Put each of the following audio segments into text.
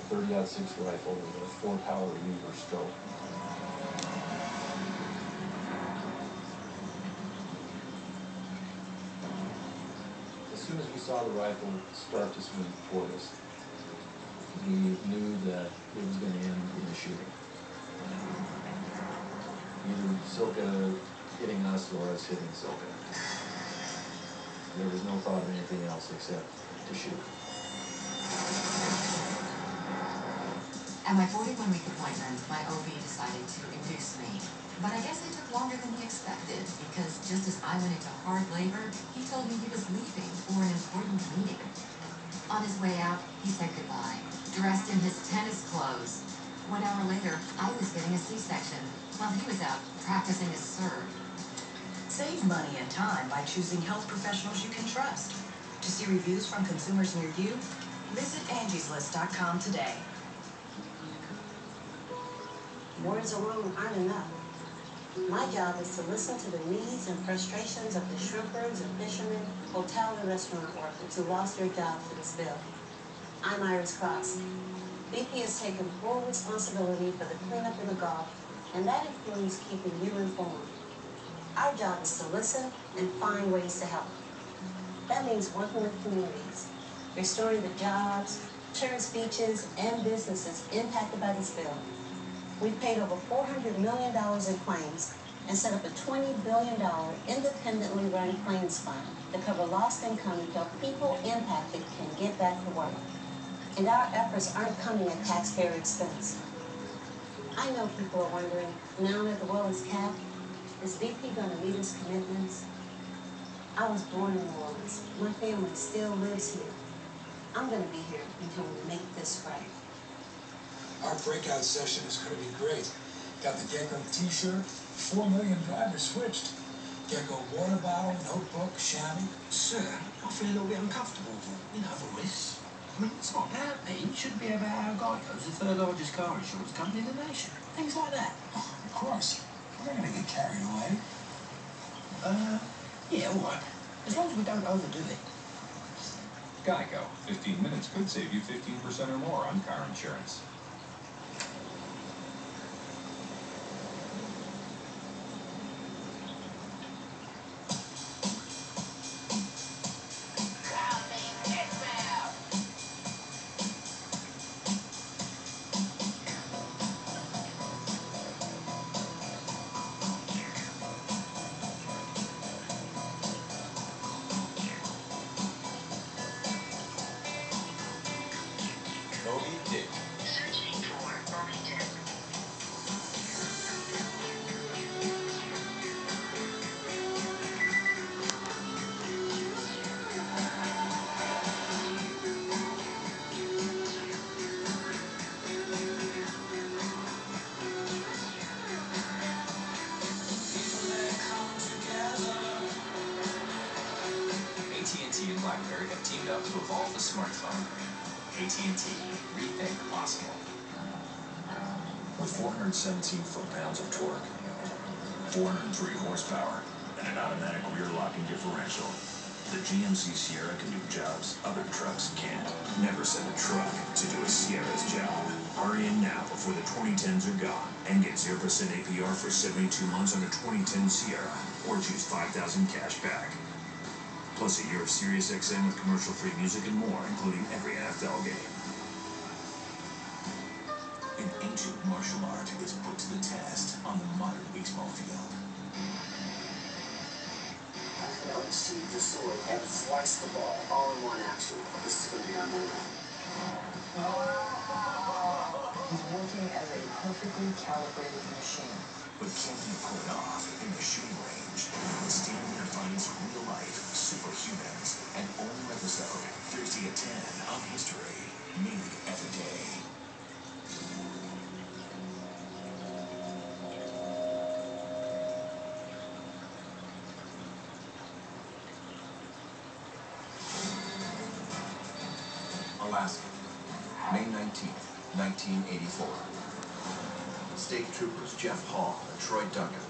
.30-06 rifle with a 4-power lever scope. As soon as we saw the rifle start to swing toward us, we knew that it was going to end in a shooting. Either Silka hitting us or us hitting Silka. There was no thought of anything else except to shoot. At my 41-week appointment, my OB decided to induce me. But I guess it took longer than he expected, because just as I went into hard labor, he told me he was leaving for an important meeting. On his way out, he said goodbye, dressed in his tennis clothes. 1 hour later, I was getting a C-section, while he was out practicing his serve. Save money and time by choosing health professionals you can trust. To see reviews from consumers near you, visit angieslist.com today. Words alone aren't enough. My job is to listen to the needs and frustrations of the shrimpers and fishermen, hotel and restaurant workers who lost their job for this bill. I'm Iris Cross. BP has taken full responsibility for the cleanup in the Gulf, and that includes keeping you informed. Our job is to listen and find ways to help. That means working with communities, restoring the jobs, tourist beaches, and businesses impacted by this bill. We've paid over $400 million in claims and set up a $20 billion independently run claims fund to cover lost income until people impacted can get back to work. And our efforts aren't coming at taxpayer expense. I know people are wondering, now that the well is capped, is BP going to meet its commitments? I was born in New Orleans. My family still lives here. I'm going to be here until we make this right. Our breakout session is going to be great. Got the Gecko t-shirt, 4 million drivers switched. Gecko water bottle, notebook, chamois. Sir, I feel a little bit uncomfortable, for this. I mean, it's not about me. It should be about how Geico's the third largest car insurance company in the nation. Things like that. Of course. We're not going to get carried away. Yeah, all right. As long as we don't overdo it. Geico. 15 minutes could save you 15% or more on car insurance. Searching for Moby-Dick. AT&T and BlackBerry have teamed up to evolve the smartphone. AT&T, rethink the possible. With 417 foot-pounds of torque, 403 horsepower, and an automatic rear locking differential, the GMC Sierra can do jobs other trucks can't. Never send a truck to do a Sierra's job. Hurry in now before the 2010s are gone and get 0% APR for 72 months on a 2010 Sierra, or choose $5,000 cash back. Plus a year of Sirius XM with commercial-free music and more, including every NFL game. An ancient martial art is put to the test on the modern baseball field. Unsheathe the sword and slice the ball all in one action. This is going to be our move. He's working as a perfectly calibrated machine. But can he pull it off in the shooting range? Stamina defines real life superhumans. An all-new episode, Thursday at 10 on History. Made every day. Alaska, May 19th, 1984. State troopers Jeff Hall and Troy Duncan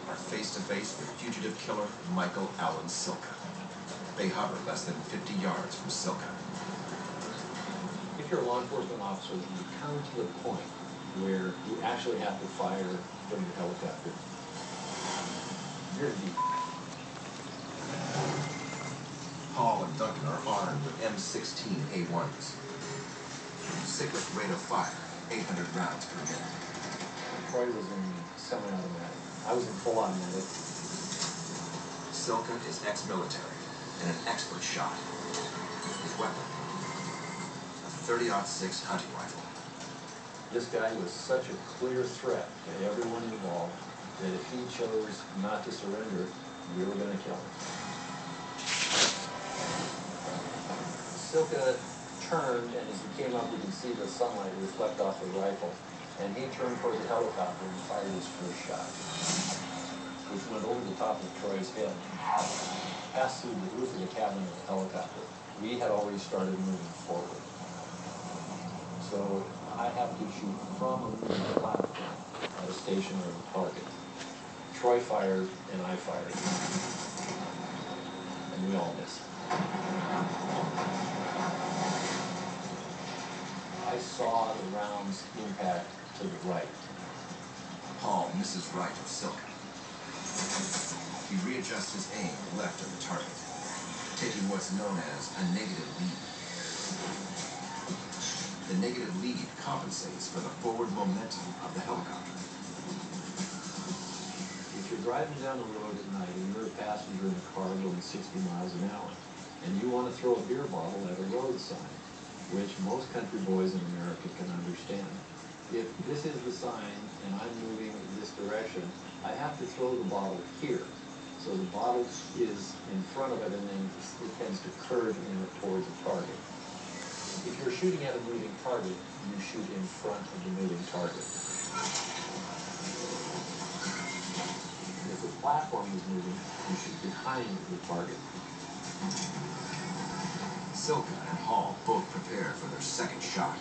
are face-to-face with fugitive killer Michael Allen Silka. They hover less than 50 yards from Silka. if you're a law enforcement officer, you come to the point where you actually have to fire from your helicopter, you're deep. Paul and Duncan are armed with M16 A1s. Cyclic rate of fire, 800 rounds per minute. Troy was in semi-automatic. I was in full automatic. Silka is ex-military and an expert shot. His weapon, a 30-06 hunting rifle. This guy was such a clear threat to everyone involved that if he chose not to surrender, we were going to kill him. Silka turned, and as he came up, we could see the sunlight reflect off the rifle, and he turned toward the helicopter and fired his first shot, which went over the top of Troy's head, passed through the roof of the cabin of the helicopter. We had already started moving forward. So I have to shoot from a moving platform at a stationary target. Troy fired, and I fired. And we all missed. I saw the rounds impact to the right. Paul misses right of Silka. He readjusts his aim left of the target, taking what's known as a negative lead. The negative lead compensates for the forward momentum of the helicopter. If you're driving down the road at night and you're a passenger in a car going 60 miles an hour, and you want to throw a beer bottle at a road sign, which most country boys in America can understand. If this is the sign and I'm moving in this direction, I have to throw the bottle here. So the bottle is in front of it, and then it tends to curve in towards the target. If you're shooting at a moving target, you shoot in front of the moving target. If the platform is moving, you shoot behind the target. Silka and Hall both prepare for their second shot.